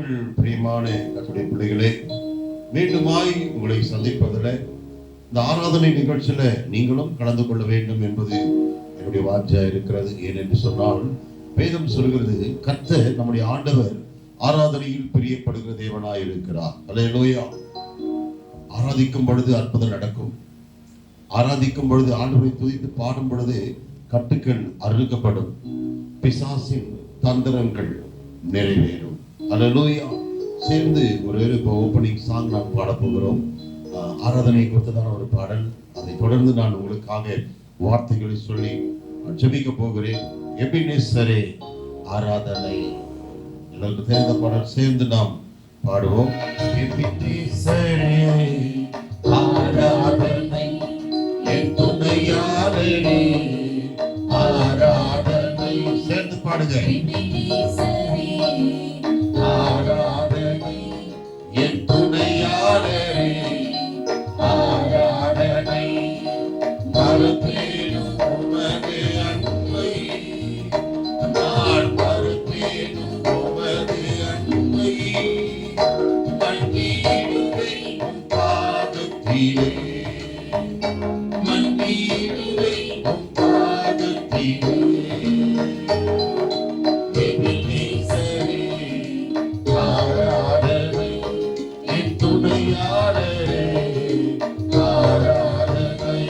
கிறிஸ்துவுக்குள் பிரியமான கர்த்தருடைய பிள்ளைகளே, மீண்டுமாய் உங்களை சந்திப்பதில் இந்த ஆராதனை நிகழ்ச்சியில நீங்களும் கலந்து கொள்ள வேண்டும் என்பது என்னுடைய வாஞ்சா இருக்கிறது. ஏனென்று சொன்னால் வேதம் சொல்கிறது, கர்த்தர் நம்முடைய ஆண்டவர் ஆராதனையில் பிரியப்படுகிற தேவனாய் இருக்கிறார். அல்லேலூயா. ஆராதிக்கும் பொழுது அற்புதம் நடக்கும். ஆராதிக்கும் பொழுது ஆண்டவரை துதித்து பாடும் பொழுது கட்டுக்கள் அறுக்கப்படும், பிசாசின் தந்திரங்கள் நிறைவேறும். அல்லேலூயா. சேர்ந்து ஒரு ஓப்பனிங் சாங் நாம் பாட போகிறோம். ஆராதனை குறித்ததான ஒரு பாடல். அதை தொடர்ந்து நான் உங்களுக்காக வார்த்தைகளை சொல்லி ஜெபிக்க போகிறேன். எபினேசரே ஆராதனை. எல்லாருக்கும் தெரிந்த பாடல், சேர்ந்து நாம் பாடுவோம். எபினேசரே ஆராதனை, என் துணையாளரே ஆராதனை. சேர்ந்து பாடுங்க. எபினேசரே ஆராதனை, என் துணையாளரே ஆராதனை. மறுபேனும் உமது அன்பை, நான் மறுபேனும் உமது அன்பை. மன்னிடுவே உம் பாதத்திலே, மன்னிடுவே உம் பாதத்திலே. எபினேசரே ஆராதனை, என் துணையாளரே ஆராதனை.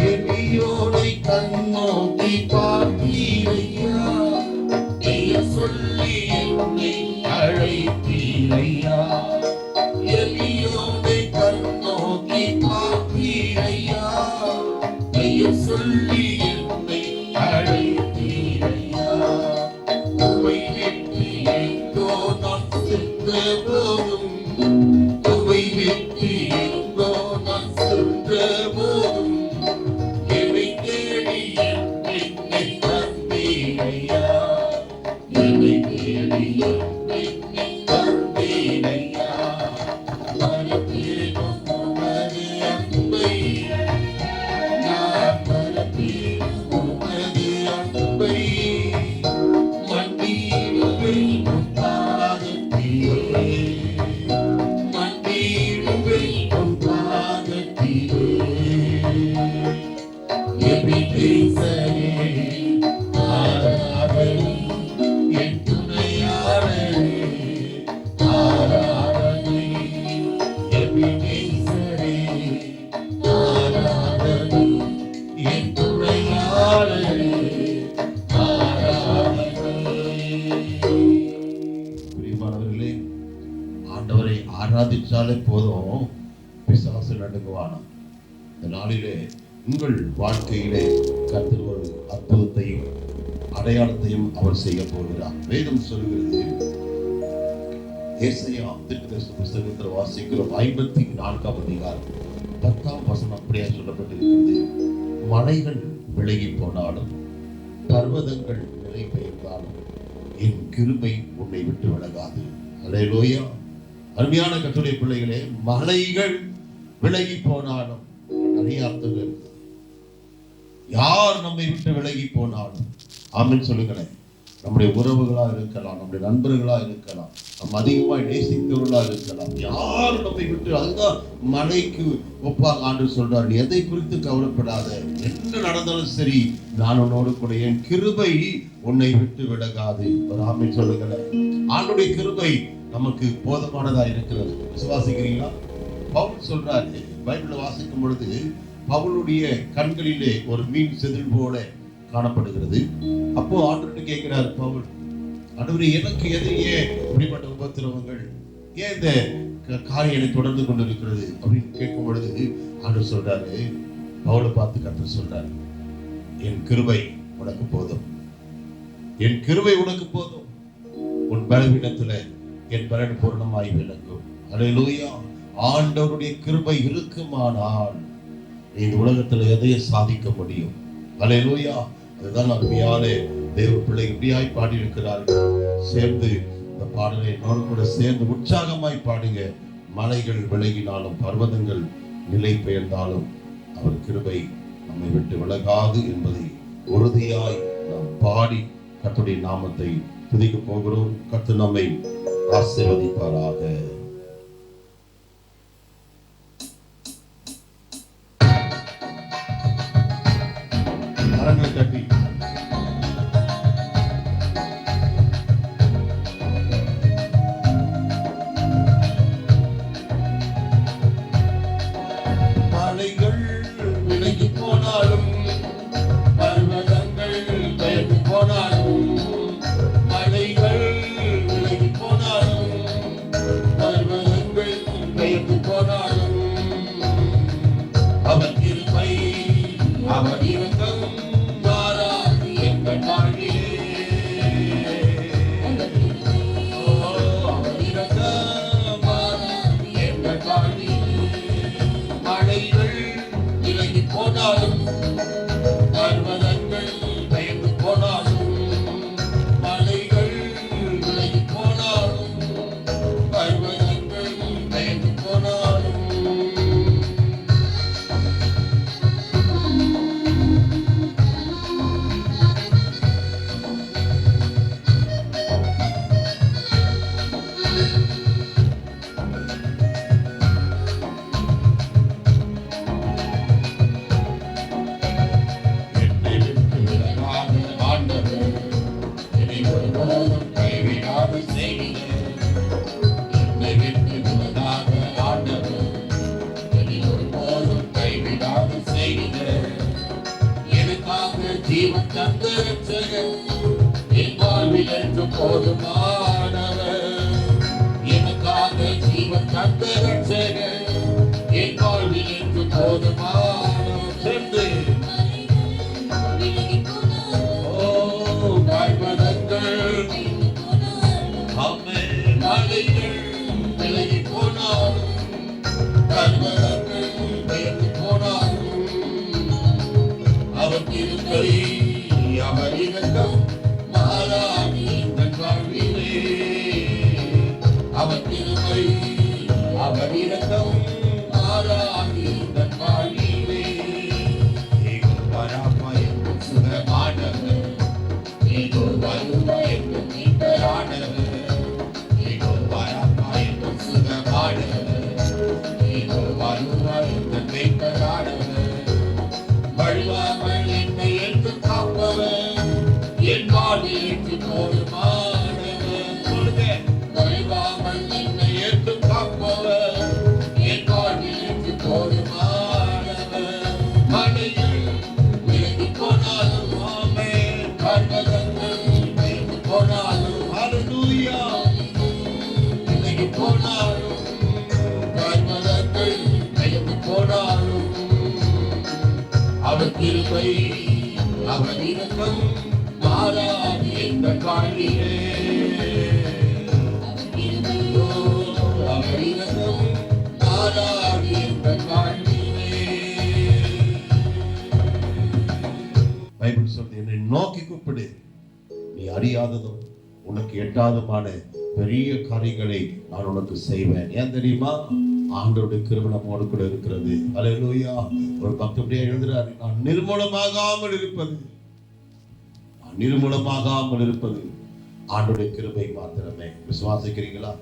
எளியோனை கண்ணோக்கி பார்த்தீரையா, பெயர் சொல்லி என்னை அழைத்தீரையா. எளியோனை கண்ணோக்கி பார்த்தீரையா, பெயர் சொல்லி என்னை அழைத்தீரையா. உம்மை விட்டு எங்கோ நான் சென்ற போதும், உம்மை விட்டு எங்கோ நான் சென்ற போதும், என்னை தேடி என்னை தந்தீரையா. என்னை தேடி என்னை தந்தீரையா. மறுபேனும் உமது அன்பை, நான் மறுபேனும் உமது அன்பை. மன்னிடுவே உம் பாதத்திலே, மன்னிடுவே உம் பாதத்திலே. எபினேசரே ஆராதனை, என் துணையாளரே ஆராதனை. எபினேசரே ஆராதனை, என் துணையாளரே ஆராதனை. பிரியமானவர்களே, ஆண்டவரை ஆராதிச்சாலே போதும், பிசாசு நடுங்குவானாம். இந்த நாளிலே உங்கள் வாழ்க்கையிலே கர்த்தர் ஒரு அற்புதத்தையும் அடையாளத்தையும் அவர் செய்ய போகிறார். வேதம் சொல்கிறது, ஏசாயா தீர்க்கதரிசி புத்தகத்தில் வாசிக்கிறோம், 54ஆம் அதிகாரம் 10ஆம் வசனம் அப்படியே சொல்லப்பட்டிருக்கிறது. மலைகள் விலகி போனாலும், பர்வதங்கள் நிலை பெயர்ந்தாலும், என் கிருபை உன்னை விட்டு விலகாது. அல்லேலூயா. அருமையான கர்த்தருடைய பிள்ளைகளே, மலைகள் விலகி போனாலும், நிறைய அர்த்தங்கள் இருக்கு. யார் நம்மை விட்டு விலகி போனாலும், ஆமென் சொல்லுங்களேன். நம்முடைய உறவுகளா இருக்கலாம், நம்முடைய நண்பர்களா இருக்கலாம், நம்ம அதிகமாக நேசித்தவர்களா இருக்கலாம். யார் நம்மை விட்டு, அதுதான் மலைக்கு ஒப்பாக ஆண்டு சொல்றார், எதை குறித்து கவலைப்படாத, என்ன நடந்தாலும் சரி, நான் உன்னோடு கூட, என் கிருபை உன்னை விட்டு விலகாது. ஒரு ஆமென் சொல்லுங்களேன். ஆண்டுடைய கிருபை நமக்கு போதுமானதா இருக்கிறது. விசுவாசிக்கிறீங்களா? பவுல் சொல்றாரு, பைபிளை வாசிக்கும் பொழுது, பவுலுடைய கண்களிலே ஒரு மீன் செதில் போல காணப்படுகிறது. அப்போ ஆண்டவர்கிட்ட கேட்கிறார் பவுல், ஆண்டவரே, எனக்கு எதையே இப்படிப்பட்ட உபத்திரவங்கள், ஏன் இந்த காரியம் என்னை தொடர்ந்து கொண்டிருக்கிறது அப்படின்னு கேட்கும் பொழுது ஆண்டவர் சொல்றாரு, பவுலை பார்த்து கர்த்தர் சொல்றாரு, என் கிருபை உனக்கு போதும், என் கிருபை உனக்கு போதும், உன் பலவீனத்துல என் பலன் பூர்ணமாய் விளங்கும். அல்லேலூயா. ஆண்டவருடைய கிருபை இருக்குமானால் இந்த உலகத்துல எதையும் சாதிக்க முடியும். அல்லேலூயா. அதுதான் அருமையான தேவ பிள்ளை இப்படியாய் பாடி இருக்கிறார்கள். சேர்ந்து இந்த பாடலை என்னோடு கூட சேர்ந்து உற்சாகமாய் பாடுங்க. மலைகள் விலகினாலும் பர்வதங்கள் நிலை பெயர்ந்தாலும் அவர் கிருபை நம்மை விட்டு விலகாது என்பதை உறுதியாய் நாம் பாடி கர்த்தருடைய நாமத்தை துதிக்க போகிறோம். கர்த்தர் நம்மை ஆசீர்வதிப்பாராக. கரங்களை தட்டி மலைகள் விலகி போனாலும் பர்வதங்கள் பெயர்ந்து போனாலும் மலைகள் விலகி போனாலும் பர்வதங்கள் பெயர்ந்து போனாலும் அவர் கிருபை அவர் இரக்கம் மாறாது எங்கள் வாழ்விலே. அவர் இரக்கம் மாறாது எங்கள் வாழ்விலே. மலைகள் விலகி போனாலும் பர்வதங்கள் பெயர்ந்து போனாலும் மலைகள் விலகி போனாலும் பர்வதங்கள் பெயர்ந்து போனாலும் ஜீவன் தந்த ரட்சகர் என் வாழ்வில் என்று போதுமானவர். எனக்காக ஜீவன் தந்த ரட்சகர் என் வாழ்வில் என்று போதுமானவர். சேர்ந்து பர்வதங்கள் மலைகள் விலகி போனாலும் பர்வதங்கள் பெயர்ந்து போனாலும் அவர் கிருபை அவர் இரக்கம் மாறாது எங்கள் வாழ்விலே. அவர் கிருபை அவர் இரக்கம் மாறாது எங்கள் வாழ்விலே. ஏகோ பராமா என்றும் சுகமானவர், ஏகோ வருமா என்றும் மீட்பரானவர். ஏகோ பராமா என்றும் சுகமானவர், ஏகோ வருமா என்றும் மீட்பரானவர். வழுவாமல் என்னை என்று காப்பவர் என் வாழ்வில் என்று போதுமானவர். சொல்லுங்க. வழுவாமல் என்னை என்று காப்பவர் என் வாழ்வில் என்று போதுமானவர். மலைகள் விலகி போனாலும் ஆமென், பர்வதங்கள் விலகி போனாலும் ஹல்லேலூயா, விலகி போனாலும் பர்வதங்கள் விலகி போனாலும் அவர் கிருபை அவர் இரக்கம் மாறாது எங்கள் வாழ்விலே. அவர் இரக்கம் மாறாது எங்கள் வாழ்விலே. பைபிள் சொல்லுது, என்னை நோக்கி கூப்பிடு, நீ அறியாததும் உனக்கு எட்டாததுமான பெரிய காரியங்களை நான் உனக்கு செய்வேன். ஏன் தெரியுமா? ஆண்டவருடைய கிருபை நம்மோடு கூட இருக்கிறது. ஹல்லேலூயா. ஒரு பக்தனுடைய எழுதுறாரு, நான் நிர்மூலமாகாமல் இருப்பது, நான் நிர்மூலமாகாமல் இருப்பது ஆண்டவருடைய கிருபை மாத்திரமே. விசுவாசிக்கிறீங்களா?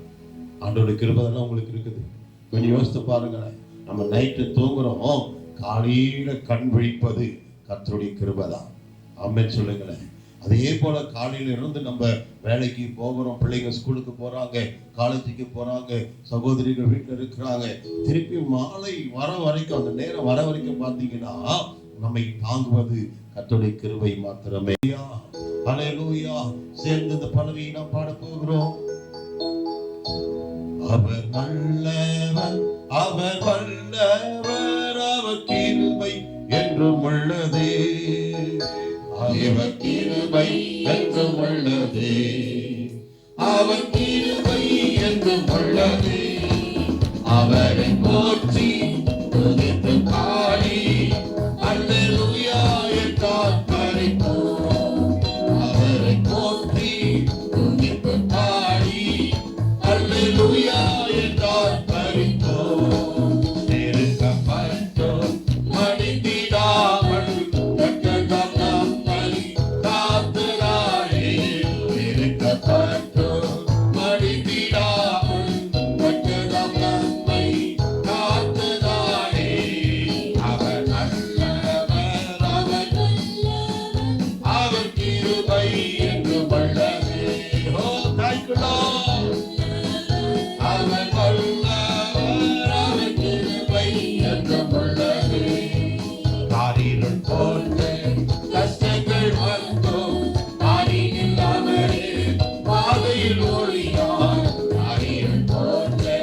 ஆண்டவருடைய கிருபை தான் உங்களுக்கு இருக்குது. கொஞ்சம் யோசித்து பாருங்களேன். நம்ம நைட்டு தூங்குறோம், காலையில கண் விழிப்பது கர்த்தருடைய கிருபை தான். ஆமென் சொல்லுங்களேன். அதே போல காலையில இருந்து நம்ம வேலைக்கு போகிறோம், பிள்ளைங்க ஸ்கூலுக்கு போறாங்க, காலேஜுக்கு போறாங்க, சகோதரிகள் வீட்டில் இருக்கிறாங்க. திருப்பி மாலை வர வரைக்கும், அந்த நேரம் வர வரைக்கும் பார்த்தீங்கன்னா நம்மை தாங்குவது கர்த்தருடைய கிருபை மாத்திரமே. ஹல்லேலூயா. சேர்ந்து இந்த பல்லவியை நாம் பாட போகிறோம். அவர் நல்லவர், அவர் வல்லவர், அவர் கிருபை என்றும் உள்ளதே. அவர் கிருபை என்றும் உள்ளதே, அவர் கிருபை என்றும் உள்ளதே. அவரை போற்றி துதித்து பாடி அல்லேலூயா என்றார். போன்று கஷ்டங்கள் வந்தோம் ஆடியில் அவரே பாதையில் ஒளியார் ஆடியில் போன்று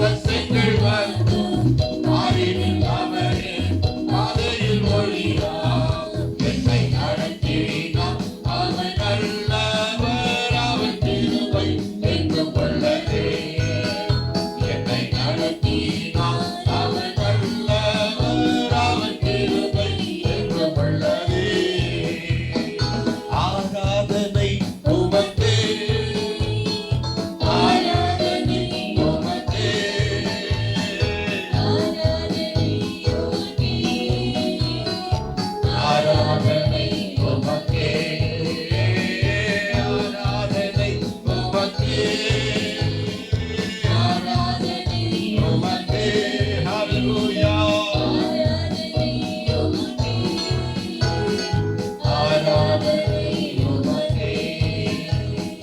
கஷ்டங்கள் வந்தோம் ஆடியில் அவரே பாதையில் ஒளியார் என்னை நடத்தினார் அவர் நல்லவர் அவர் கிருபை என்றும் உள்ளதே என்னை நடத்தினார் அவர் நல்லவர் அவர் கிருபை என்றும் உள்ளதே ஆராதனை உமக்கே ஆராதனை உமக்கே ஆராதனை உமக்கே ஆராதனை உமக்கே ஆராதனை உமக்கே ஹalleluya ஆராதனை உமக்கே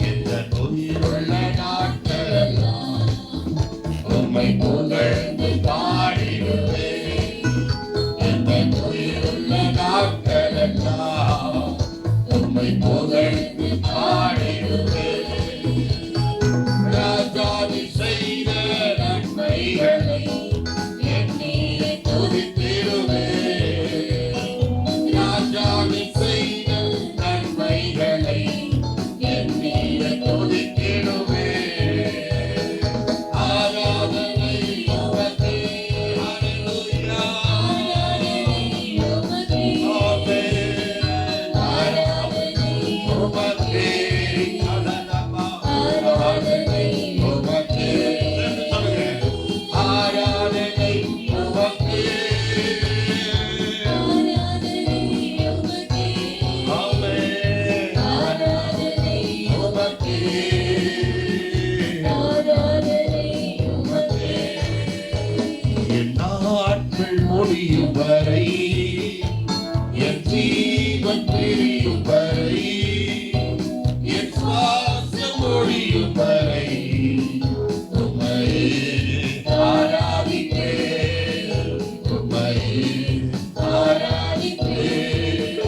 இந்த உயிருள்ள நாட்களெல்லாம் உம்மை புகழ்ந்து பாடிடுவேன் இந்த உயிருள்ள நாட்களெல்லாம் உம்மை புகழ்ந்து பாடிடுவேன் ராஜாதி செய்த நன்மைகளை எண்ணியே துதித்திடுவேன் ராஜாதி செய்த நன்மைகளை எண்ணியே துதித்திடுவேன் ஆராதனை உமக்கே ஹalleluya ஆமென் ஆராதனை உமக்கே ஹalleluya ஆராதனை உமக்கே ஆராதனை உமக்கே ஆமென் ஆராதனை உமக்கே உமக்கே என் நாட்கள் முடியும் வரை என் ஜீவன் பிரியும் வரை என் சுவாசம் ஒழியும் வரை உம்மையே ஆராதிப்பேன் உம்மையே ஆராதிப்பேன்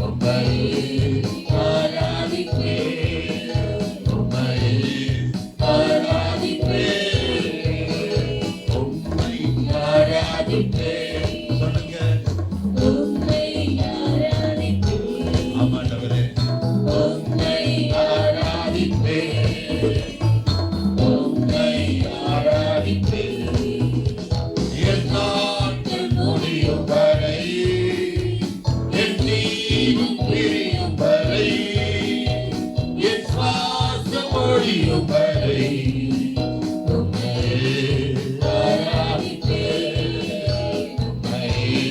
உம்மையே ஆராதிப்பேன் உம்மையே ஆராதிப்பேன் உம்மை ஆராதிப்பேன் சொல்லுங்க ஆமாண்டவரே உம்மை ஆராதிப்பேன் உம்மை ஆராதிப்பேன் என் நாட்கள் முடியும் வரை என் ஜீவன் பிரியும் வரை என் சுவாசம் ஒழியும் வரை உம்மையே ஆராதிப்பேன் உம்மையே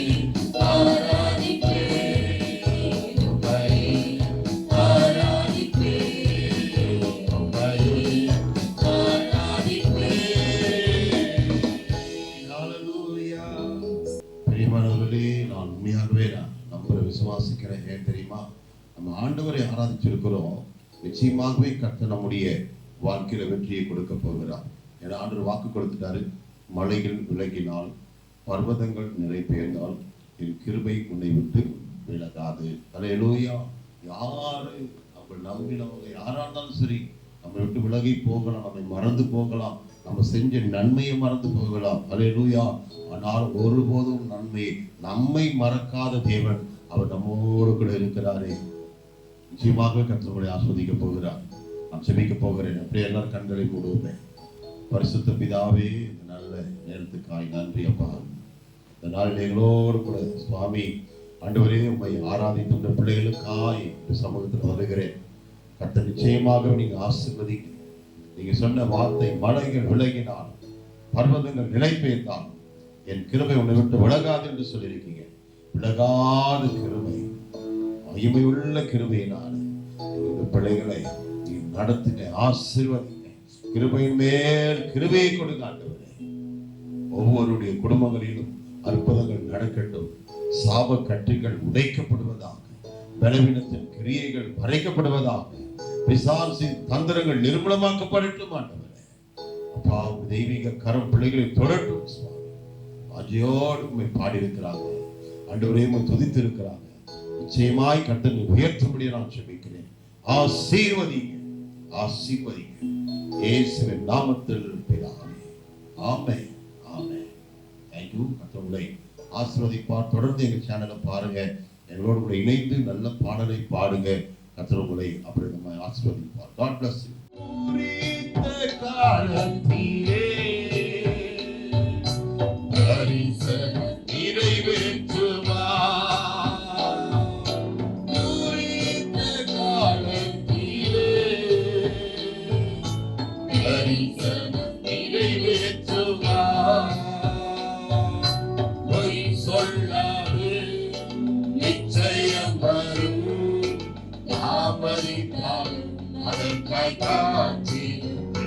ஆராதிப்பேன் உம்மையே ஆராதிப்பேன் உம்மையே ஆராதிப்பேன் ஹalleluya பிரியமானவர்களே நான் உண்மையாகவே நம்புற விசுவாசிக்கிறேன் ஏன் தெரியுமா நம்ம ஆண்டவரை ஆராதிச்சிருக்கிறோம் நிச்சயமாகவே கர்த்தர் நம்முடைய வாழ்க்கையில வெற்றியை கொடுக்க போகிறார் ஏன்னா ஆண்டவர் வாக்கு கொடுத்துட்டாரு மலைகள் விலகினால் பர்வதங்கள் நிறை பெயர்ந்தால் என் கிருபை உன்னை விட்டு விலகாது ஹalleluya யாரு நம்ம நம்பினவங்க யாரா இருந்தாலும் சரி நம்ம விட்டு விலகி போகலாம் நம்மை மறந்து போகலாம் நம்ம செஞ்ச நன்மையை மறந்து போகலாம் ஹalleluya ஆனால் ஒருபோதும் நன்மை நம்மை மறக்காத தேவன் அவர் நம்மோடு கூட இருக்கிறாரே நிச்சயமாகவே கர்த்தரை ஆஸ்வதிக்க போகிறார் நான் செபிக்க போகிறேன் அப்படியே எல்லாரும் கண்களை மூடுவேன் பரிசுத்த பிதாவே இந்த நல்ல நேரத்துக்காய் நன்றி அப்பா இந்த நாளில் எங்களோடு கூட சுவாமி ஆண்டவரே உம்மை ஆராதிக்கின்ற பிள்ளைகளுக்காய் சமூகத்தில் வருகிறேன் கர்த்தர் நிச்சயமாக நீங்க ஆசீர்வதிங்க நீங்க சொன்ன வார்த்தை மலைகள் விலகினால் பர்வதங்கள் நிலை பெயர்ந்தால் என் கிருபை உன்னை விட்டு விலகாது என்று சொல்லியிருக்கீங்க விலகாத கிருபை மகிமையுள்ள கிருபையினால் இந்த பிள்ளைகளை நீ நடத்துங்க ஆசீர்வதிங்க கிருபையின் மேல் கிருபையை கொடுங்க ஆண்டவரே ஒவ்வொருடைய குடும்பங்களிலும் அற்புதங்கள் நடக்கட்டும் சாப கட்டுகள் உடைக்கப்படுவதாக பலவீனத்தின் கிரியைகள் மறைக்கப்படுவதாக பிசாசின் தந்திரங்கள் நிர்மூலமாக்கப்படட்டும் ஆண்டவரே அப்பா தெய்வீக கரம் பிள்ளைகளை தொடரட்டும் சுவாமி வாஞ்சியோடு உம்மை பாடியிருக்கிறாங்க ஆண்டவரே உம்மை துதித்து இருக்கிறாங்க. நிச்சயமாய் கர்த்தர் உயர்த்தும்படி நான் ஜெபிக்கிறேன். ஆசீர்வதிங்க, ஆசீர்வதிங்க. இயேசுவின் நாமத்தில் பிதாவே. ஆமென், ஆமென். தேங்க்யூ. கர்த்தர் உங்களை ஆசீர்வதிப்பார். தொடர்ந்து எங்க சேனலை பாருங்க, எங்களோடு கூட இணைந்து நல்ல பாடலை பாடுங்க. கர்த்தர் உங்களை அப்படி நம்ம ஆசீர்வதிப்பார். God bless you.